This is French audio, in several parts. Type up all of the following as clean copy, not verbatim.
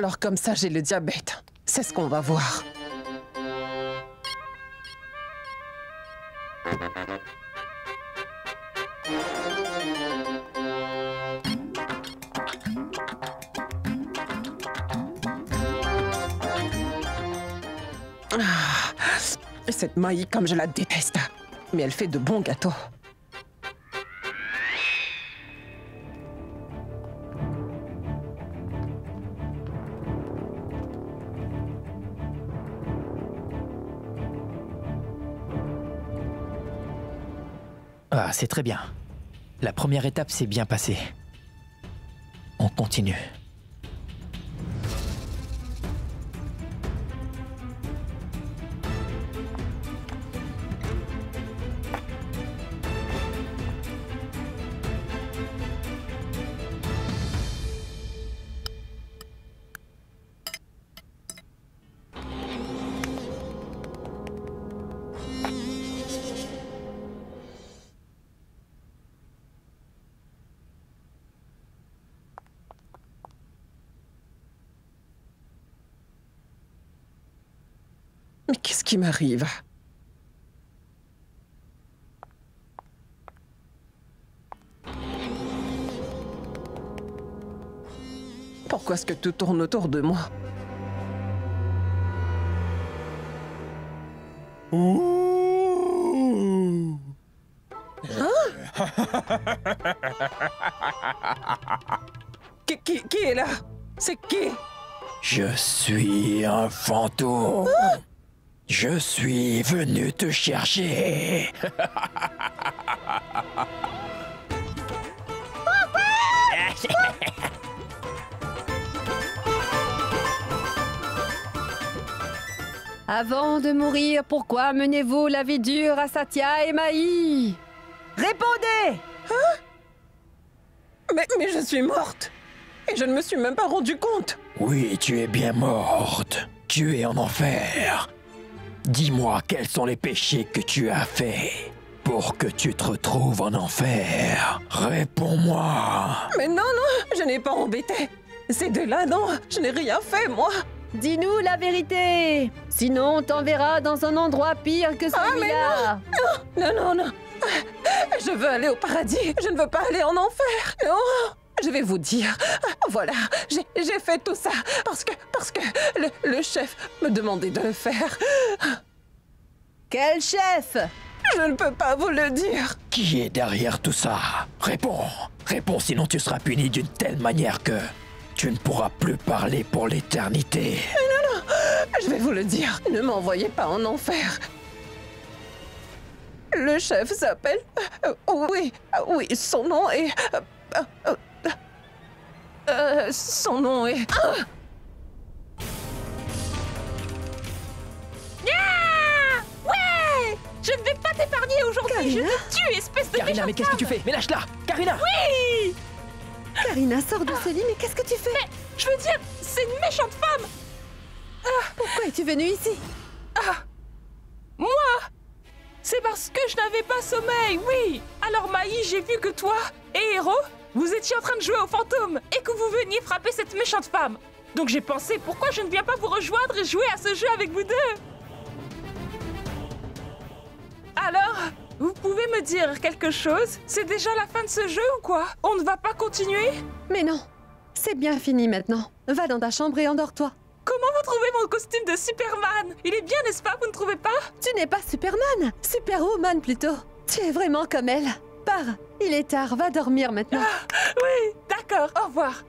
Alors comme ça, j'ai le diabète. C'est ce qu'on va voir. Cette Maï, comme je la déteste. Mais elle fait de bons gâteaux. Ah, c'est très bien. La première étape s'est bien passée. On continue. Mais qu'est-ce qui m'arrive? Pourquoi est-ce que tout tourne autour de moi? Hein? Qui est là? C'est qui? Je suis un fantôme. Je suis venu te chercher. Avant de mourir, pourquoi menez-vous la vie dure à Satya et Maï? Répondez! Mais je suis morte. Et je ne me suis même pas rendu compte. Oui, tu es bien morte. Tu es en enfer. Dis-moi quels sont les péchés que tu as faits pour que tu te retrouves en enfer. Réponds-moi. Mais non, je n'ai pas embêté. Ces deux-là, non, je n'ai rien fait, moi. Dis-nous la vérité! Sinon, on t'enverra dans un endroit pire que celui-là! Non. Je veux aller au paradis. Je ne veux pas aller en enfer. Non. Je vais vous dire. Voilà, j'ai fait tout ça parce que le chef me demandait de le faire. Quel chef? Je ne peux pas vous le dire. Qui est derrière tout ça? Réponds. Réponds, sinon tu seras puni d'une telle manière que tu ne pourras plus parler pour l'éternité. Non. Je vais vous le dire. Ne m'envoyez pas en enfer. Le chef s'appelle... oui, son nom est... son nom est... Ouais! Je ne vais pas t'épargner aujourd'hui. Je te tue, espèce de Karina, mais qu'est-ce que tu fais? Mais lâche-la! Karina! Oui! Karina, sors de ce lit, mais qu'est-ce que tu fais? Mais, je veux dire, c'est une méchante femme. Pourquoi es-tu venue ici? Moi? C'est parce que je n'avais pas sommeil, oui. Alors Maï, j'ai vu que toi et Hero, vous étiez en train de jouer au fantôme et que vous veniez frapper cette méchante femme. Donc j'ai pensé, pourquoi je ne viens pas vous rejoindre et jouer à ce jeu avec vous deux? Alors, vous pouvez me dire quelque chose? C'est déjà la fin de ce jeu ou quoi? On ne va pas continuer? Mais non, c'est bien fini maintenant. Va dans ta chambre et endors-toi. Comment vous trouvez mon costume de Superman? Il est bien, n'est-ce pas? Vous ne trouvez pas? Tu n'es pas Superman, Superwoman plutôt. Tu es vraiment comme elle. Pars, il est tard, va dormir maintenant. Oui, d'accord, au revoir.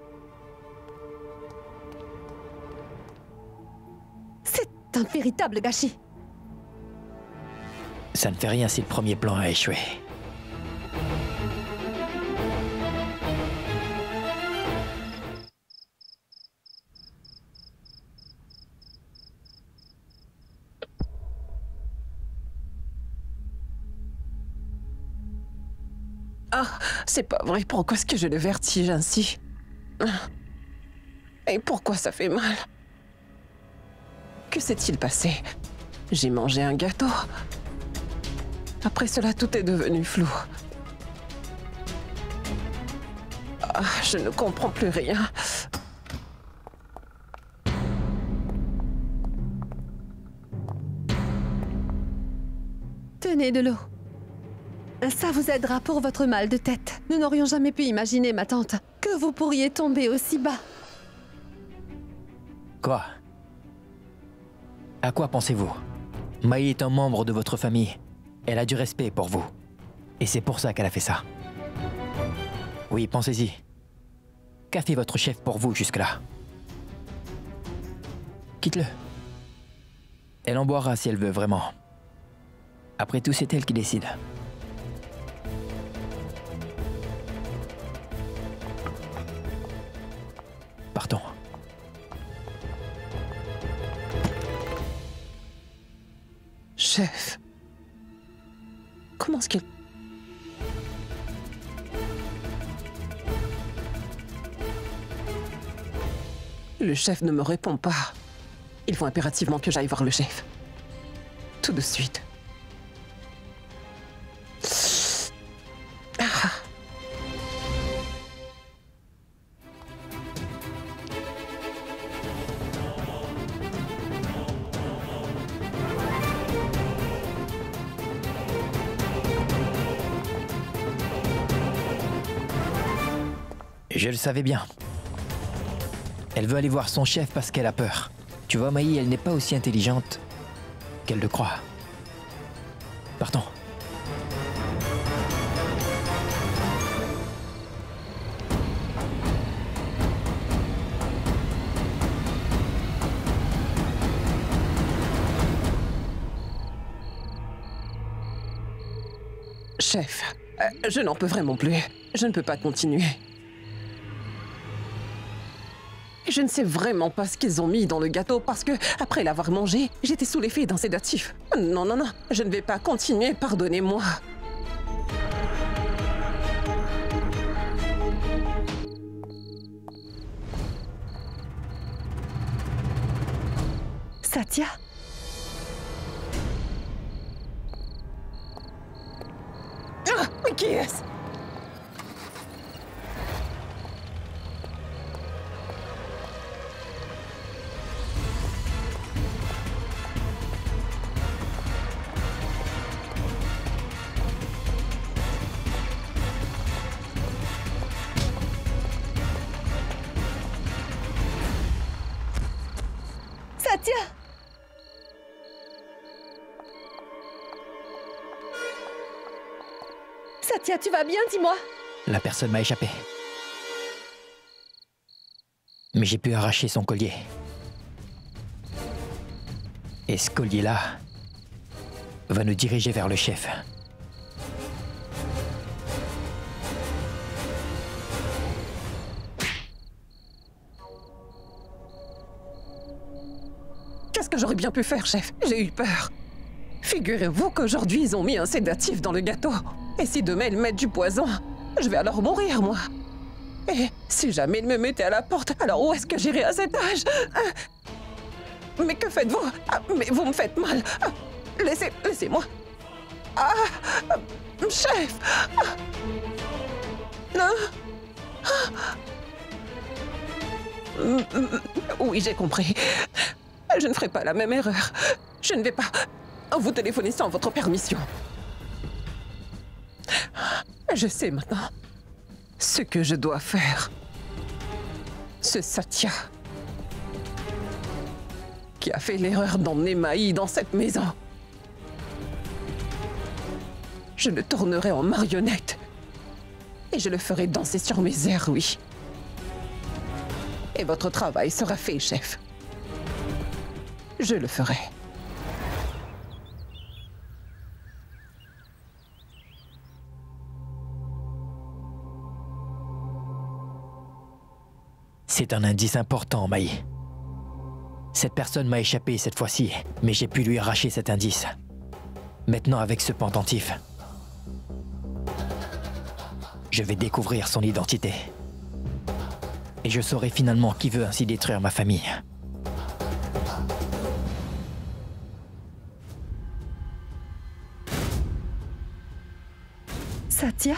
C'est un véritable gâchis. Ça ne fait rien si le premier plan a échoué. C'est pas vrai. Pourquoi est-ce que j'ai le vertige ainsi? Et pourquoi ça fait mal? Que s'est-il passé? J'ai mangé un gâteau. Après cela, tout est devenu flou. Je ne comprends plus rien. Tenez de l'eau. Ça vous aidera pour votre mal de tête. Nous n'aurions jamais pu imaginer, ma tante, que vous pourriez tomber aussi bas. Quoi? À quoi pensez-vous? Maï est un membre de votre famille. Elle a du respect pour vous. Et c'est pour ça qu'elle a fait ça. Oui, pensez-y. Qu'a fait votre chef pour vous jusque-là? Quitte-le. Elle en boira si elle veut vraiment. Après tout, c'est elle qui décide. Partons. Chef. Comment est-ce qu'elle... Le chef ne me répond pas. Il faut impérativement que j'aille voir le chef. Tout de suite. Ah. Je le savais bien. Elle veut aller voir son chef parce qu'elle a peur. Tu vois, Maï, elle n'est pas aussi intelligente qu'elle le croit. Partons. Chef, je n'en peux vraiment plus. Je ne peux pas continuer. Je ne sais vraiment pas ce qu'ils ont mis dans le gâteau parce que, après l'avoir mangé, j'étais sous l'effet d'un sédatif. Non, non, non, je ne vais pas continuer, pardonnez-moi. Satya? Ah, mais qui est-ce? Satya! Satya, tu vas bien, dis-moi? La personne m'a échappé. Mais j'ai pu arracher son collier. Et ce collier-là va nous diriger vers le chef. Qu'est-ce que j'aurais bien pu faire, chef? J'ai eu peur. Figurez-vous qu'aujourd'hui, ils ont mis un sédatif dans le gâteau. Et si demain, ils mettent du poison, je vais alors mourir, moi. Et si jamais ils me mettaient à la porte, alors où est-ce que j'irai à cet âge? Mais que faites-vous? Mais vous me faites mal. Laissez-moi. Chef. Oui, j'ai compris. Je ne ferai pas la même erreur. Je ne vais pas vous téléphoner sans votre permission. Je sais maintenant ce que je dois faire. Ce Satya qui a fait l'erreur d'emmener Maï dans cette maison. Je le tournerai en marionnette et je le ferai danser sur mes airs, oui. Et votre travail sera fait, chef. Je le ferai. C'est un indice important, Maï. Cette personne m'a échappé cette fois-ci, mais j'ai pu lui arracher cet indice. Maintenant, avec ce pendentif, je vais découvrir son identité. Et je saurai finalement qui veut ainsi détruire ma famille. Satya?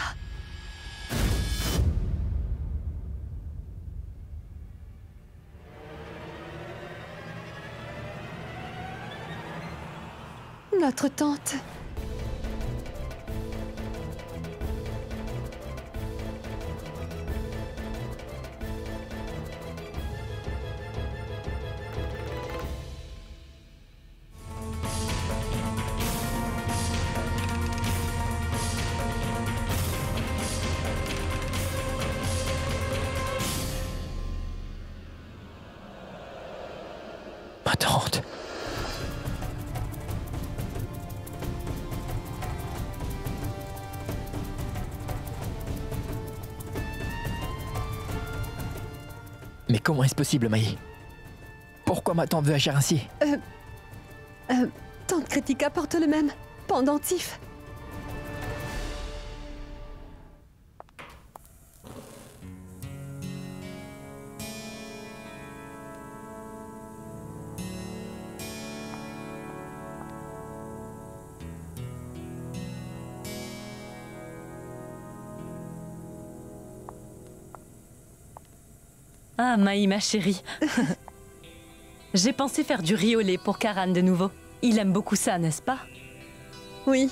Notre tante. ma tante. Mais comment est-ce possible, Maï? Pourquoi ma tante veut agir ainsi? Tante Kritika porte le même pendentif. Ah, Maï, ma chérie. J'ai pensé faire du riz au lait pour Karan de nouveau. Il aime beaucoup ça, n'est-ce pas? Oui.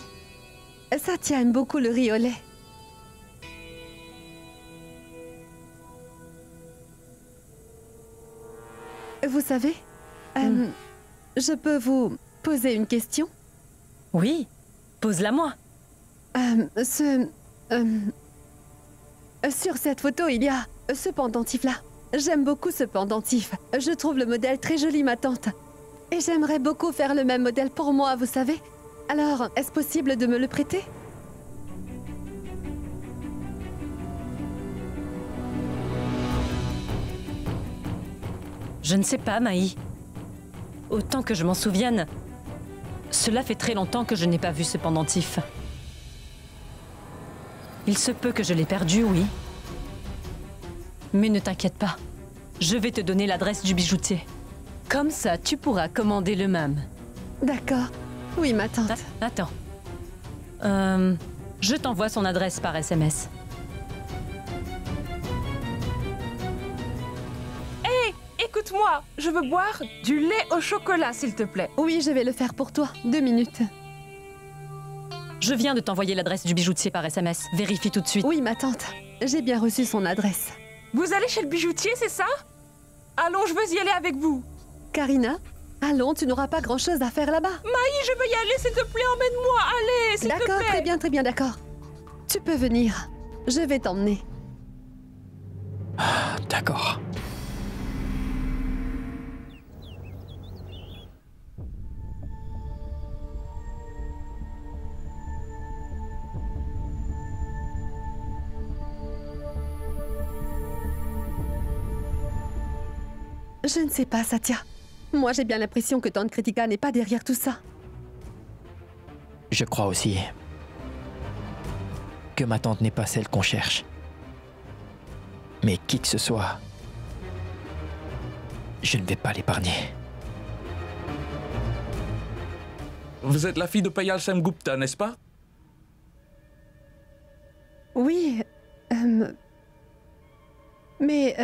Satya aime beaucoup le riz au lait. Vous savez, je peux vous poser une question? Oui, pose-la moi. Sur cette photo, il y a ce pendentif-là. J'aime beaucoup ce pendentif. Je trouve le modèle très joli, ma tante. Et j'aimerais beaucoup faire le même modèle pour moi, vous savez. Alors, est-ce possible de me le prêter? Je ne sais pas, Maï. Autant que je m'en souvienne, cela fait très longtemps que je n'ai pas vu ce pendentif. Il se peut que je l'ai perdu, oui. Mais ne t'inquiète pas, je vais te donner l'adresse du bijoutier. Comme ça, tu pourras commander le même. D'accord. Oui, ma tante. Attends. Je t'envoie son adresse par SMS. Hé, écoute-moi, je veux boire du lait au chocolat, s'il te plaît. Oui, je vais le faire pour toi. 2 minutes. Je viens de t'envoyer l'adresse du bijoutier par SMS. Vérifie tout de suite. Oui, ma tante. J'ai bien reçu son adresse. Vous allez chez le bijoutier, c'est ça? Allons, je veux y aller avec vous. Karina, allons, tu n'auras pas grand-chose à faire là-bas. Maï, je veux y aller, s'il te plaît, emmène-moi, allez, s'il te plaît. D'accord, très bien, d'accord. Tu peux venir. Je vais t'emmener. D'accord. Je ne sais pas, Satya. Moi, j'ai bien l'impression que Tante Kritika n'est pas derrière tout ça. Je crois aussi que ma tante n'est pas celle qu'on cherche. Mais qui que ce soit, je ne vais pas l'épargner. Vous êtes la fille de Payal Semgupta, n'est-ce pas? Oui, mais,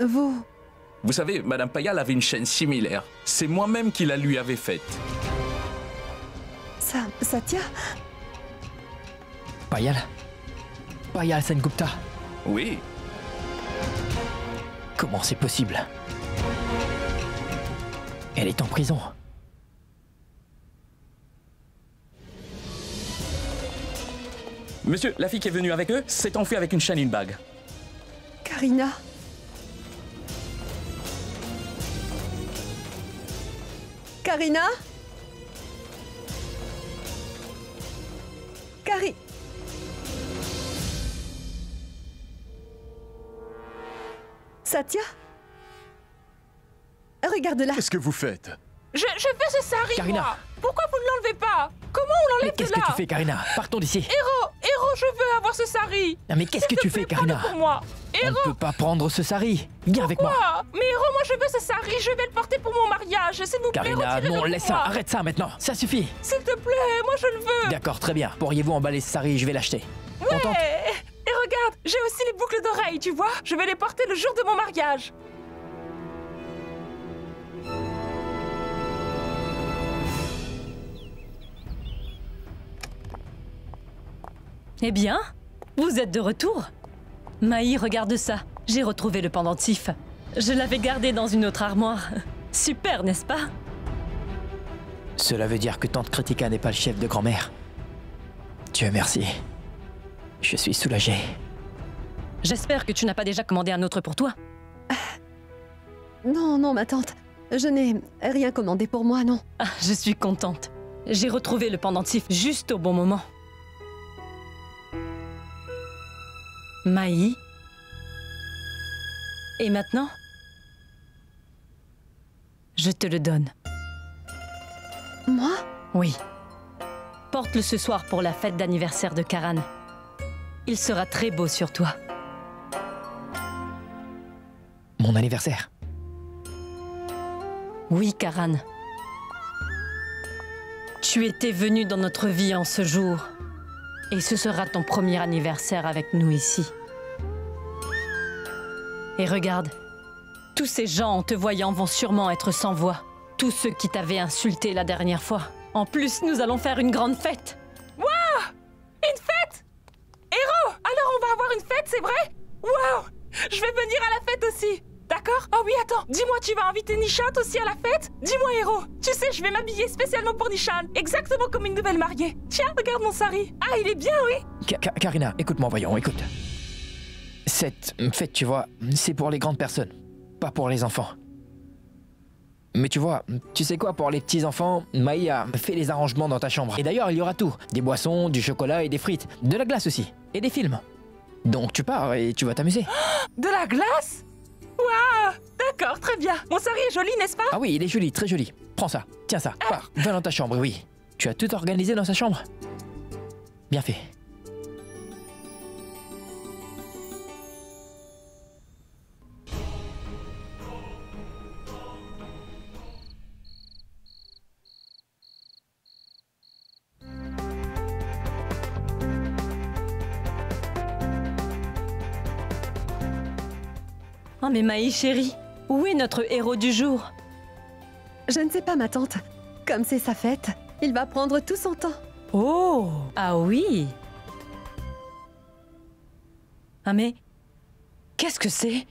vous... Vous savez, Madame Payal avait une chaîne similaire. C'est moi-même qui la lui avais faite. Satya? Payal Sengupta. Oui. Comment c'est possible? Elle est en prison. Monsieur, la fille qui est venue avec eux s'est enfuie avec une chaîne et une bague. Karina? Karina? Satya? Regarde-la. Qu'est-ce que vous faites? Je fais ce sari, Karina. moi. Pourquoi vous ne l'enlevez pas? Comment on Mais l'enlève de qu'est-ce là? que tu fais, Karina? Partons d'ici. Héros, je veux avoir ce sari. Non, mais qu'est-ce que tu fais, Karina? Pour moi. On ne peut pas prendre ce sari. Viens avec moi. Quoi? Mais Héros, moi je veux ce sari. Je vais le porter pour mon mariage. S'il vous plaît, Karina, retirez-le non, pour laisse ça. moi. Arrête ça maintenant. Ça suffit. S'il te plaît, moi je le veux. D'accord, très bien. Pourriez-vous emballer ce sari? Je vais l'acheter. Ouais. Contente? Et regarde, j'ai aussi les boucles d'oreilles, tu vois? Je vais les porter le jour de mon mariage. Eh bien, vous êtes de retour? Maï, regarde ça. J'ai retrouvé le pendentif. Je l'avais gardé dans une autre armoire. Super, n'est-ce pas? Cela veut dire que Tante Kritika n'est pas le chef de grand-mère. Dieu merci. Je suis soulagé. J'espère que tu n'as pas déjà commandé un autre pour toi. Non, ma tante. Je n'ai rien commandé pour moi, non. Ah, je suis contente. J'ai retrouvé le pendentif juste au bon moment. Maï. Et maintenant, je te le donne. Moi? Oui. Porte-le ce soir pour la fête d'anniversaire de Karan. Il sera très beau sur toi. Mon anniversaire. Oui, Karan. Tu étais venu dans notre vie en ce jour. Et ce sera ton premier anniversaire avec nous ici. Et regarde, tous ces gens en te voyant vont sûrement être sans voix. Tous ceux qui t'avaient insulté la dernière fois. En plus, nous allons faire une grande fête. Waouh! Une fête? Héros! Alors on va avoir une fête, c'est vrai? Waouh! Je vais venir à la fête aussi. D'accord? Oh oui, attends. Dis-moi, tu vas inviter Nishan aussi à la fête? Dis-moi, Héros. Tu sais, je vais m'habiller spécialement pour Nishan. Exactement comme une nouvelle mariée. Tiens, regarde mon sari. Ah, il est bien, oui? Karina, écoute-moi, voyons, écoute. Cette fête, tu vois, c'est pour les grandes personnes, pas pour les enfants. Mais tu vois, tu sais quoi, pour les petits-enfants, Maï a fait les arrangements dans ta chambre. Et d'ailleurs, il y aura tout. Des boissons, du chocolat et des frites. De la glace aussi. Et des films. Donc tu pars et tu vas t'amuser. De la glace? Waouh! D'accord, très bien. Mon sari est joli, n'est-ce pas? Ah oui, il est joli, très joli. Prends ça, tiens ça, pars, va dans ta chambre, oui. Tu as tout organisé dans sa chambre? Bien fait. Oh mais Maï chérie, où est notre héros du jour? Je ne sais pas, ma tante. Comme c'est sa fête, il va prendre tout son temps. Oh! Ah oui! Ah mais... Qu'est-ce que c'est?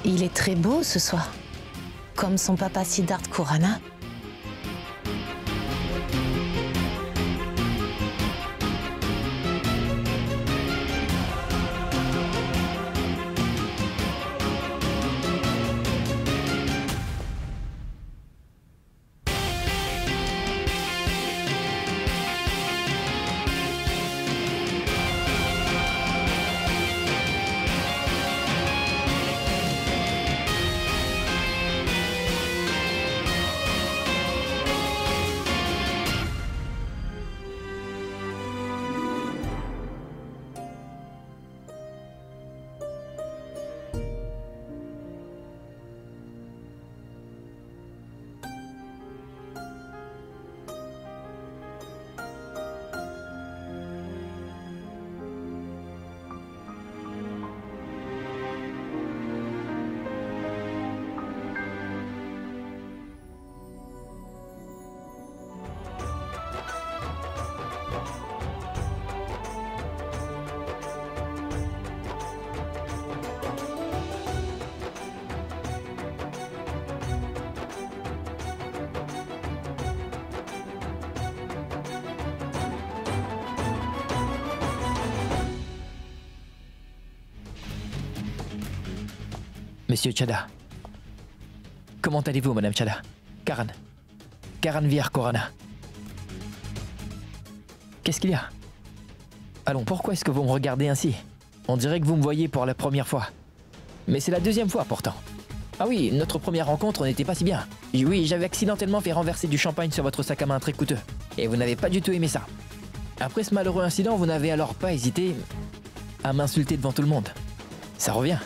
Il est très beau ce soir, comme son papa Siddharth Khurana. Monsieur Chada. Comment allez-vous, Madame Chada? Karan. Karan Vir Khurana. Qu'est-ce qu'il y a? Allons, pourquoi est-ce que vous me regardez ainsi? On dirait que vous me voyez pour la première fois. Mais c'est la deuxième fois pourtant. Ah oui, notre première rencontre n'était pas si bien. Oui, j'avais accidentellement fait renverser du champagne sur votre sac à main très coûteux. Et vous n'avez pas du tout aimé ça. Après ce malheureux incident, vous n'avez alors pas hésité à m'insulter devant tout le monde. Ça revient.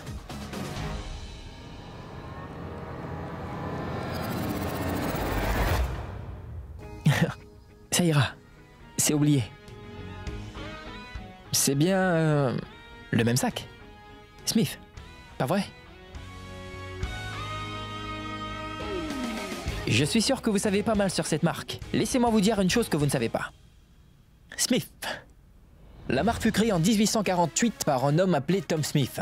Ça ira. C'est oublié. C'est bien... le même sac. Smith. Pas vrai? Je suis sûr que vous savez pas mal sur cette marque. Laissez-moi vous dire une chose que vous ne savez pas. Smith. La marque fut créée en 1848 par un homme appelé Tom Smith.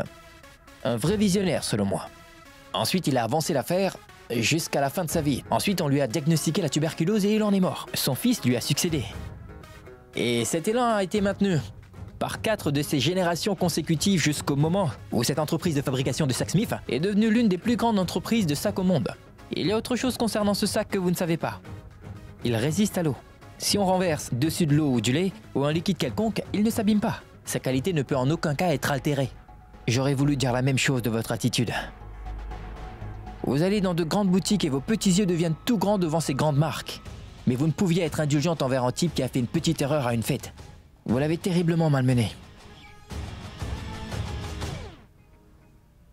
Un vrai visionnaire selon moi. Ensuite, il a avancé l'affaire jusqu'à la fin de sa vie. Ensuite, on lui a diagnostiqué la tuberculose et il en est mort. Son fils lui a succédé. Et cet élan a été maintenu par 4 de ses générations consécutives jusqu'au moment où cette entreprise de fabrication de sacs Smith est devenue l'une des plus grandes entreprises de sacs au monde. Il y a autre chose concernant ce sac que vous ne savez pas. Il résiste à l'eau. Si on renverse dessus de l'eau ou du lait ou un liquide quelconque, il ne s'abîme pas. Sa qualité ne peut en aucun cas être altérée. J'aurais voulu dire la même chose de votre attitude. Vous allez dans de grandes boutiques et vos petits yeux deviennent tout grands devant ces grandes marques. Mais vous ne pouviez être indulgente envers un type qui a fait une petite erreur à une fête. Vous l'avez terriblement malmené.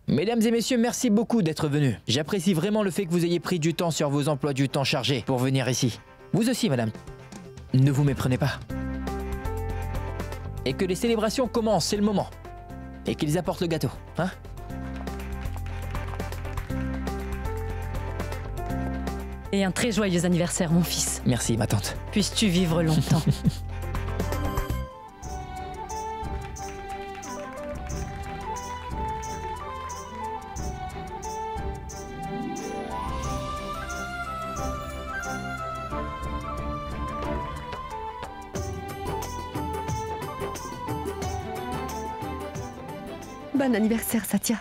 Mesdames et messieurs, merci beaucoup d'être venus. J'apprécie vraiment le fait que vous ayez pris du temps sur vos emplois du temps chargés pour venir ici. Vous aussi, madame. Ne vous méprenez pas. Et que les célébrations commencent, c'est le moment. Et qu'ils apportent le gâteau, hein? Et un très joyeux anniversaire, mon fils. Merci, ma tante. Puisses-tu vivre longtemps. Bon anniversaire, Satya.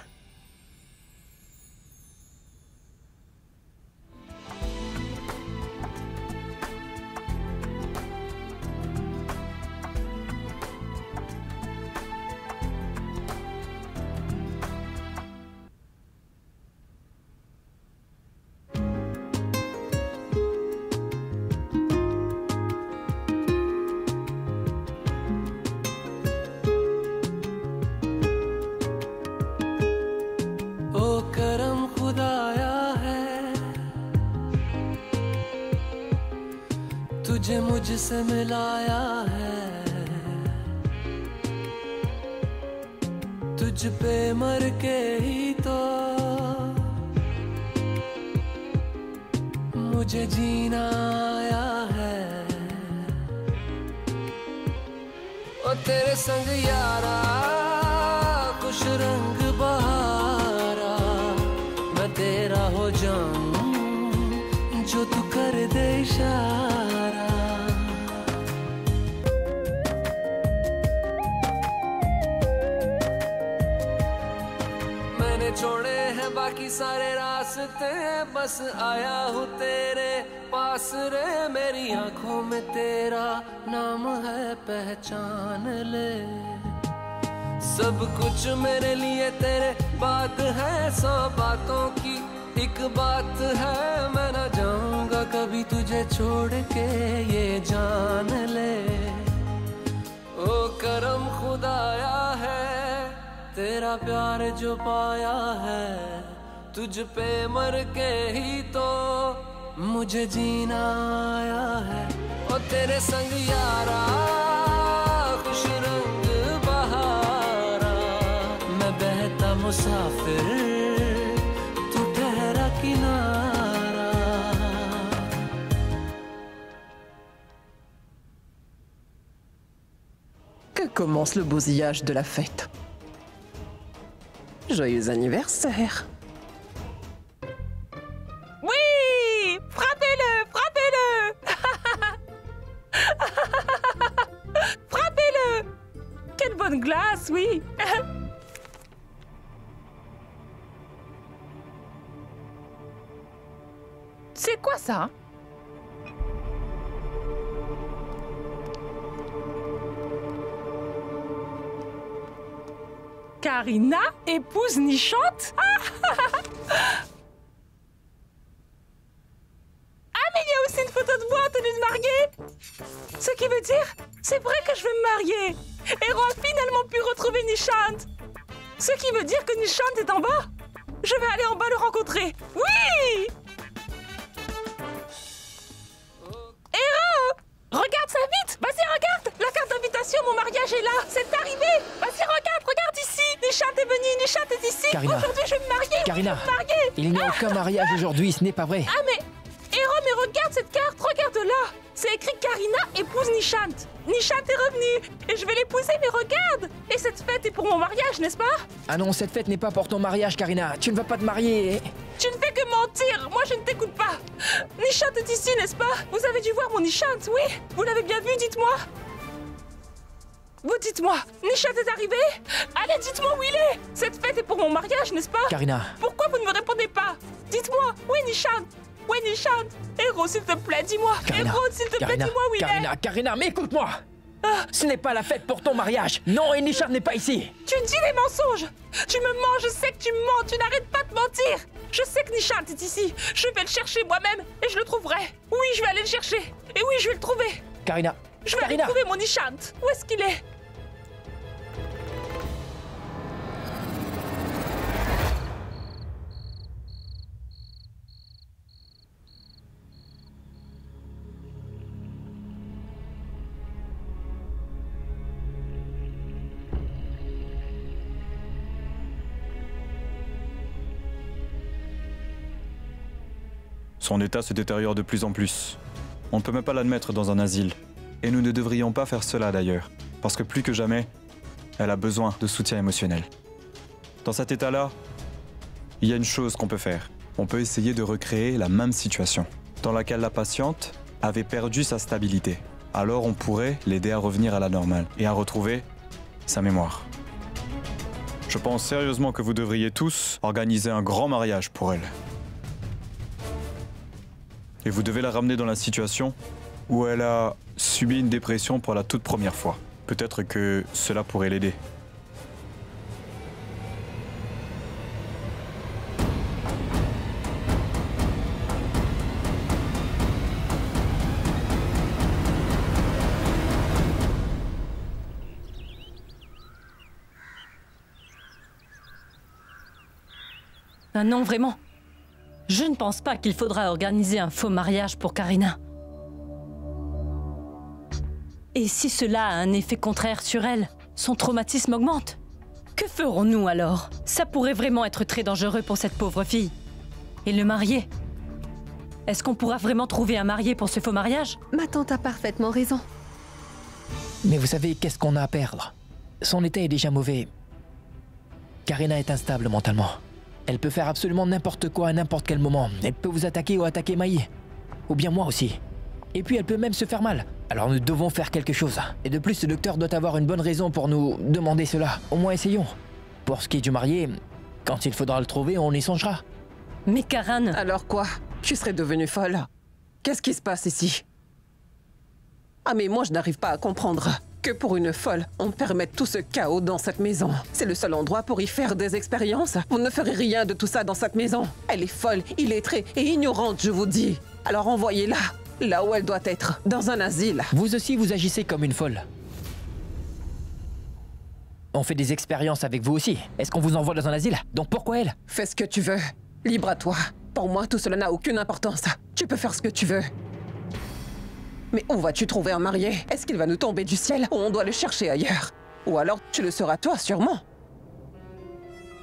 तुझे मुझसे मिलाया है, तुझ पे मर के ही तो मुझे जीना आया है। ओ तेरे संग यारा खुश रंग बहारा, मैं तेरा हो जाऊं जो तू कर दे इशारा। मैंने छोड़े हैं बाकी सारे रास्ते, बस आया हूँ तेरे पास रे। मेरी आंखों में तेरा नाम है, पहचान ले। सब कुछ मेरे लिए तेरे बात है, 100 बातों की एक बात है। मैं ना जाऊंगा कभी तुझे छोड़ के, ये जान ले। ओ करम खुदाया है, तेरा प्यार जो पाया है। तुझ पे मर के ही तो मुझे जीना आया है। ओ तेरे संग यारा खुश रंग बहारा, मैं बहता मुसाफिर तू ठहरा किनारा। Que commence le bousillage de la fête. Joyeux anniversaire. Oui! Frappez-le! Frappez-le! Frappez-le! Quelle bonne glace, oui! C'est quoi ça? Karina, épouse nichante? Ah, mais il y a aussi une photo de moi en tenue de mariée. Ce qui veut dire, c'est vrai que je vais me marier. Hero a finalement pu retrouver Nishant. Ce qui veut dire que Nishant est en bas. Je vais aller en bas le rencontrer. Oui! Hero! Regarde ça vite! Vas-y, regarde! La carte d'invitation, mon mariage est là! C'est arrivé! Vas-y, regarde ici! Nishant est venu, Nishant est ici! Karina. Aujourd'hui, je vais me marier! Karina, je vais me marier. il n'y a aucun mariage aujourd'hui, ce n'est pas vrai. Ah, mais... Hero, regarde cette carte, regarde-la. C'est écrit Karina épouse Nishant. Nishant est revenu et je vais l'épouser, mais regarde. Et cette fête est pour mon mariage, n'est-ce pas? Ah non, cette fête n'est pas pour ton mariage, Karina. Tu ne vas pas te marier. Tu ne fais que mentir. Moi, je ne t'écoute pas. Nishant est ici, n'est-ce pas? Vous avez dû voir mon Nishant, oui? Vous l'avez bien vu, dites-moi. Vous dites-moi, Nishant est arrivé? Allez, dites-moi où il est. Cette fête est pour mon mariage, n'est-ce pas? Karina. Pourquoi vous ne me répondez pas? Dites-moi, où est Nishant? Où est Nishant? Héros, s'il te plaît, dis-moi. Karina. Héros, s'il te plaît, dis-moi où il est. Karina, mais écoute-moi. Ce n'est pas la fête pour ton mariage. Non, et Nishant n'est pas ici. Tu dis des mensonges. Tu me mens, je sais que tu me mens. Tu n'arrêtes pas de mentir. Je sais que Nishant est ici. Je vais le chercher moi-même et je le trouverai. Oui, je vais aller le chercher. Et oui, je vais le trouver. Karina. Je vais aller trouver mon Nishant. Où est-ce qu'il est? Son état se détériore de plus en plus. On ne peut même pas l'admettre dans un asile. Et nous ne devrions pas faire cela d'ailleurs, parce que plus que jamais, elle a besoin de soutien émotionnel. Dans cet état-là, il y a une chose qu'on peut faire. On peut essayer de recréer la même situation, dans laquelle la patiente avait perdu sa stabilité. Alors on pourrait l'aider à revenir à la normale et à retrouver sa mémoire. Je pense sérieusement que vous devriez tous organiser un grand mariage pour elle. Et vous devez la ramener dans la situation où elle a subi une dépression pour la toute première fois. Peut-être que cela pourrait l'aider. Ah non, vraiment. Je ne pense pas qu'il faudra organiser un faux mariage pour Karina. Et si cela a un effet contraire sur elle, son traumatisme augmente. Que ferons-nous alors? Ça pourrait vraiment être très dangereux pour cette pauvre fille. Et le marié? Est-ce qu'on pourra vraiment trouver un marié pour ce faux mariage? Ma tante a parfaitement raison. Mais vous savez, qu'est-ce qu'on a à perdre? Son état est déjà mauvais. Karina est instable mentalement. Elle peut faire absolument n'importe quoi à n'importe quel moment. Elle peut vous attaquer ou attaquer Maï. Ou bien moi aussi. Et puis elle peut même se faire mal. Alors nous devons faire quelque chose. Et de plus, le docteur doit avoir une bonne raison pour nous demander cela. Au moins essayons. Pour ce qui est du marié, quand il faudra le trouver, on y songera. Mais Karan... Alors quoi? Tu serais devenue folle? Qu'est-ce qui se passe ici? Ah mais moi je n'arrive pas à comprendre. Que pour une folle, on permette tout ce chaos dans cette maison. C'est le seul endroit pour y faire des expériences. Vous ne ferez rien de tout ça dans cette maison. Elle est folle, illettrée et ignorante, je vous dis. Alors envoyez-la, là où elle doit être, dans un asile. Vous aussi, vous agissez comme une folle. On fait des expériences avec vous aussi. Est-ce qu'on vous envoie dans un asile? Donc pourquoi elle? Fais ce que tu veux. Libre à toi. Pour moi, tout cela n'a aucune importance. Tu peux faire ce que tu veux. Mais où vas-tu trouver un marié? Est-ce qu'il va nous tomber du ciel ou on doit le chercher ailleurs? Ou alors tu le seras toi, sûrement.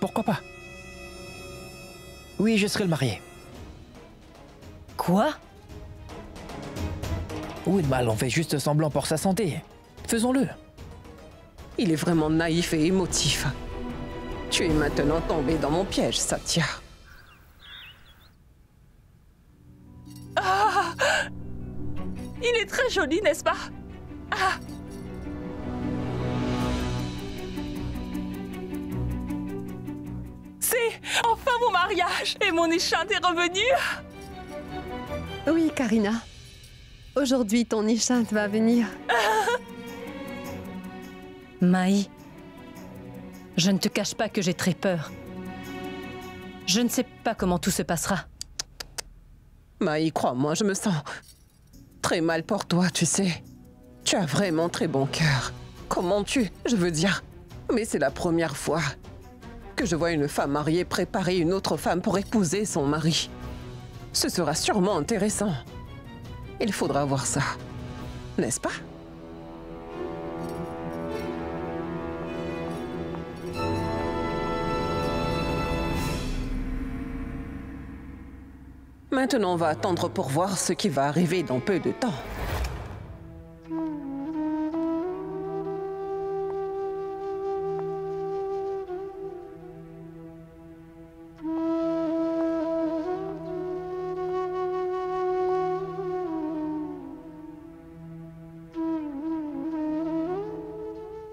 Pourquoi pas? Oui, je serai le marié. Quoi? Où est le mal? On fait juste semblant pour sa santé. Faisons-le. Il est vraiment naïf et émotif. Tu es maintenant tombé dans mon piège, Satya. Ah! Il est très joli, n'est-ce pas? Ah! C'est enfin mon mariage et mon Nishant est revenu. Oui, Karina. Aujourd'hui, ton Nishant va venir. Maï, je ne te cache pas que j'ai très peur. Je ne sais pas comment tout se passera. Maï, crois-moi, je me sens très mal pour toi, tu sais. Tu as vraiment très bon cœur. Comment je veux dire. Mais c'est la première fois que je vois une femme mariée préparer une autre femme pour épouser son mari. Ce sera sûrement intéressant. Il faudra voir ça, n'est-ce pas? Maintenant, on va attendre pour voir ce qui va arriver dans peu de temps.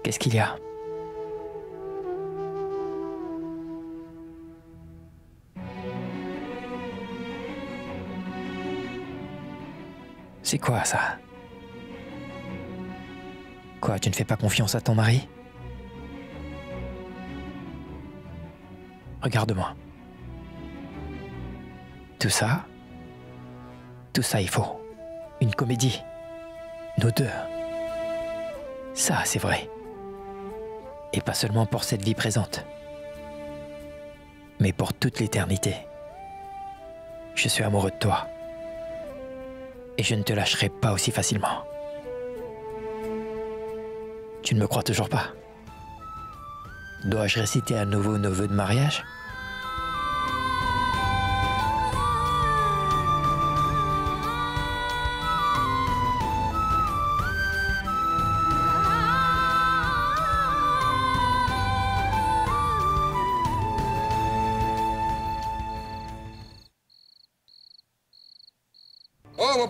Qu'est-ce qu'il y a? C'est quoi ça? Quoi, tu ne fais pas confiance à ton mari? Regarde-moi. Tout ça, il faut. Une comédie. Nous deux. Ça, c'est vrai. Et pas seulement pour cette vie présente, mais pour toute l'éternité. Je suis amoureux de toi. Et je ne te lâcherai pas aussi facilement. Tu ne me crois toujours pas? Dois-je réciter à nouveau nos vœux de mariage?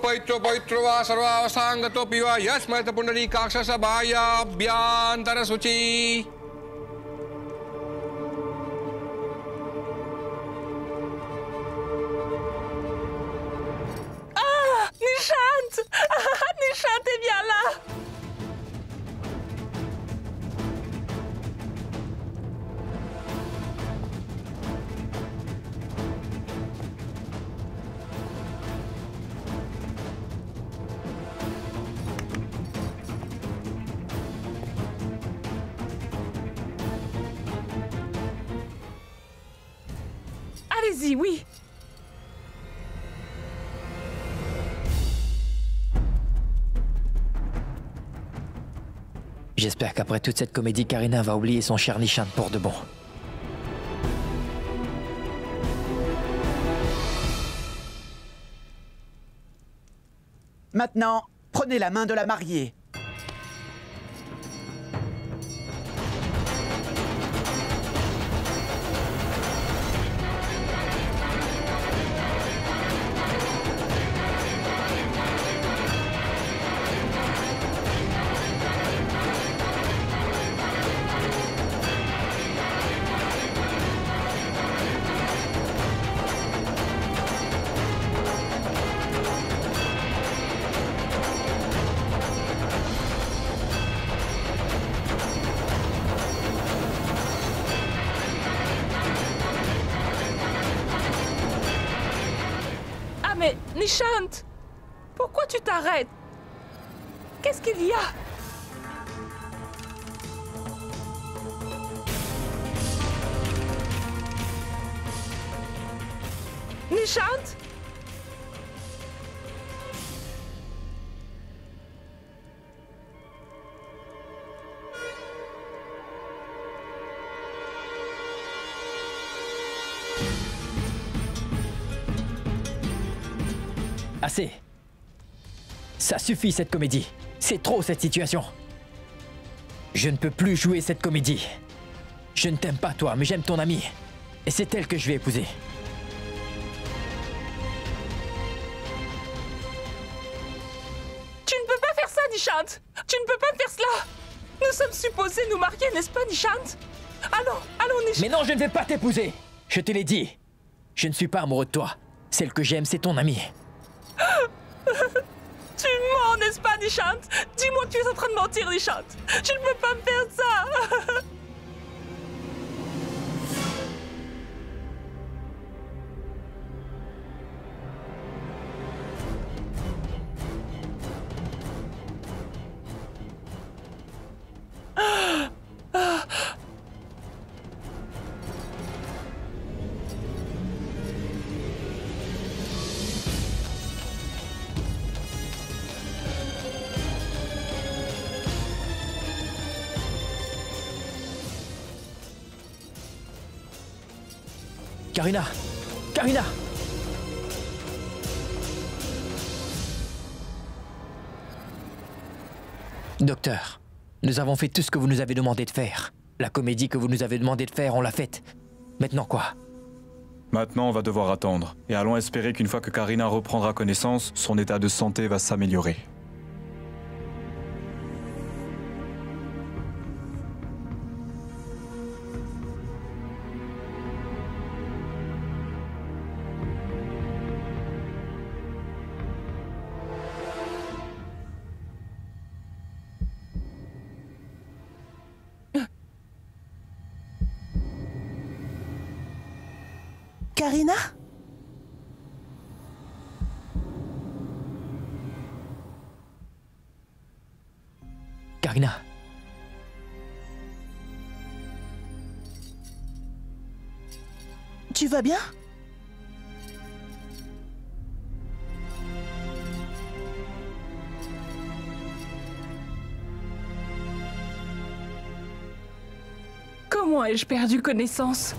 Paitro paitro va sarva sangato piva yasmata pundali kaksha sabhaya abhyantara suci. Ah, Nishant! Nishant est bien là! Allez-y, oui. J'espère qu'après toute cette comédie, Karina va oublier son cher Nishant pour de bon. Maintenant, prenez la main de la mariée. Mais Nishant, pourquoi tu t'arrêtes? Qu'est-ce qu'il y a? Nishant? Assez. Ça suffit cette comédie. C'est trop cette situation. Je ne peux plus jouer cette comédie. Je ne t'aime pas toi, mais j'aime ton amie. Et c'est elle que je vais épouser. Tu ne peux pas faire ça, Nishant. Tu ne peux pas faire cela. Nous sommes supposés nous marier, n'est-ce pas, Nishant? Allons, Nishant. Mais non, je ne vais pas t'épouser. Je te l'ai dit. Je ne suis pas amoureux de toi. Celle que j'aime, c'est ton amie. Tu mens, n'est-ce pas, Nishant? Dis-moi que tu es en train de mentir, Nishant. Tu ne peux pas me faire ça. Karina! Karina! Docteur, nous avons fait tout ce que vous nous avez demandé de faire. La comédie que vous nous avez demandé de faire, on l'a faite. Maintenant quoi? Maintenant, on va devoir attendre. Et allons espérer qu'une fois que Karina reprendra connaissance, son état de santé va s'améliorer. Karina? Karina. Tu vas bien? Comment ai-je perdu connaissance?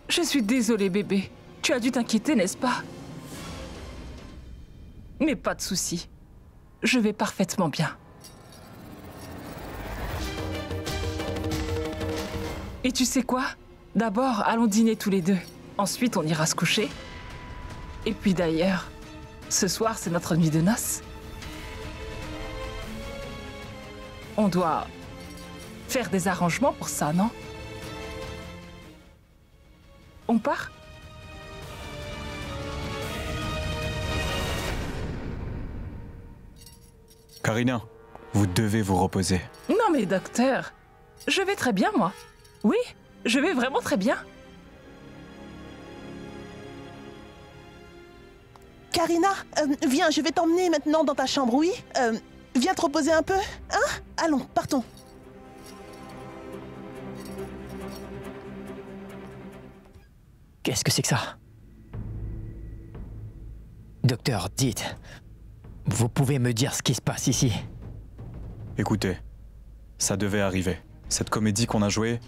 Je suis désolée, bébé. Tu as dû t'inquiéter, n'est-ce pas? Mais pas de souci. Je vais parfaitement bien. Et tu sais quoi? D'abord, allons dîner tous les deux. Ensuite, on ira se coucher. Et puis d'ailleurs, ce soir, c'est notre nuit de noces. On doit faire des arrangements pour ça, non? On part? Karina, vous devez vous reposer. Non mais docteur, je vais très bien moi. Oui, je vais vraiment très bien. Karina, viens, je vais t'emmener maintenant dans ta chambre, oui? Viens te reposer un peu, hein? Allons, partons. Qu'est-ce que c'est que ça? Docteur, dites. Vous pouvez me dire ce qui se passe ici? Écoutez, ça devait arriver. Cette comédie qu'on a jouée,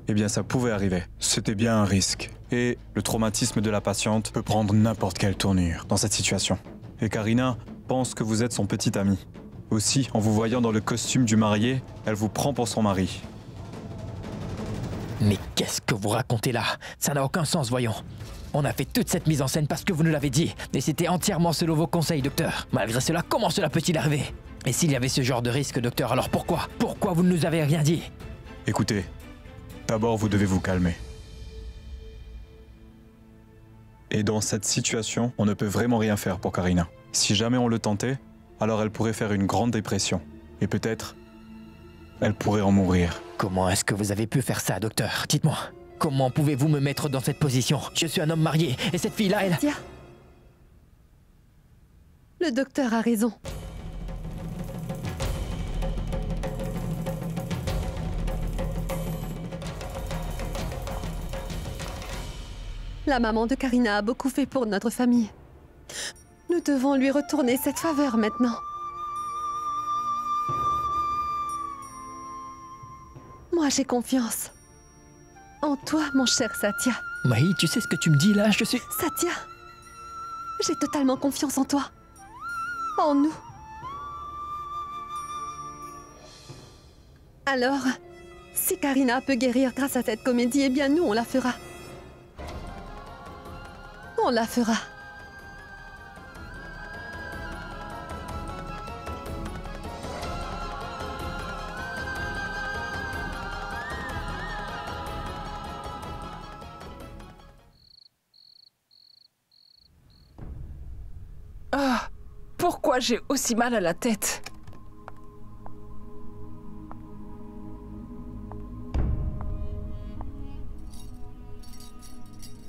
eh bien ça pouvait arriver. C'était bien un risque. Et le traumatisme de la patiente peut prendre n'importe quelle tournure dans cette situation. Et Karina pense que vous êtes son petit ami. Aussi, en vous voyant dans le costume du marié, elle vous prend pour son mari. Mais qu'est-ce que vous racontez là? Ça n'a aucun sens, voyons. On a fait toute cette mise en scène parce que vous nous l'avez dit. Et c'était entièrement selon vos conseils, docteur. Malgré cela, comment cela peut-il arriver? Et s'il y avait ce genre de risque, docteur, alors pourquoi? Pourquoi vous ne nous avez rien dit? Écoutez, d'abord vous devez vous calmer. Et dans cette situation, on ne peut vraiment rien faire pour Karina. Si jamais on le tentait, alors elle pourrait faire une grande dépression. Et peut-être, elle pourrait en mourir. Comment est-ce que vous avez pu faire ça, docteur? Dites-moi. Comment pouvez-vous me mettre dans cette position? Je suis un homme marié, et cette fille-là, elle... Tiens. Le docteur a raison. La maman de Karina a beaucoup fait pour notre famille. Nous devons lui retourner cette faveur maintenant. Moi, j'ai confiance. En toi, mon cher Satya. Maï, tu sais ce que tu me dis là? Je suis... Satya, j'ai totalement confiance en toi. En nous. Alors, si Karina peut guérir grâce à cette comédie, eh bien nous, on la fera. On la fera. Ah, pourquoi j'ai aussi mal à la tête?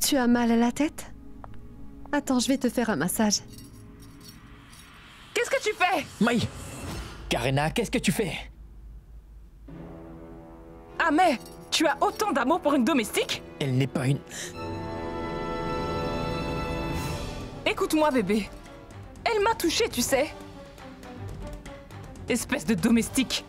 Tu as mal à la tête? Attends, je vais te faire un massage. Qu'est-ce que tu fais? Maï! Karina, qu'est-ce que tu fais? Ah mais, tu as autant d'amour pour une domestique? Elle n'est pas une... Écoute-moi, bébé. Elle m'a touchée, tu sais. Espèce de domestique.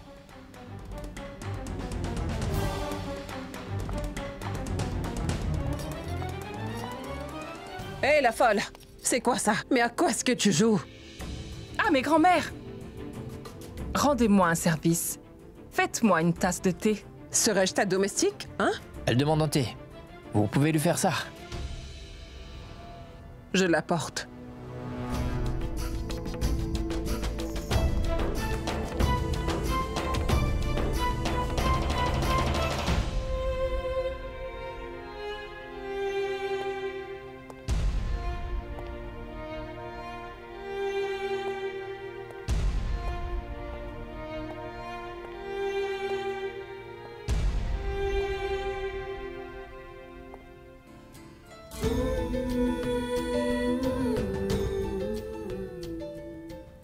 Hé, la folle! C'est quoi ça? Mais à quoi est-ce que tu joues? Ah, mais grand-mère! Rendez-moi un service. Faites-moi une tasse de thé. Serais-je ta domestique, hein? Elle demande un thé. Vous pouvez lui faire ça. Je l'apporte.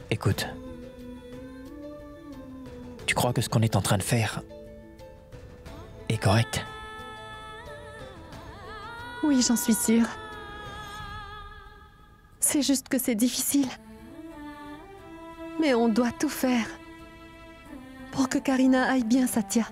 Écoute. Tu crois que ce qu'on est en train de faire est correct? Oui, j'en suis sûre. C'est juste que c'est difficile. Mais on doit tout faire pour que Karina aille bien, Satya.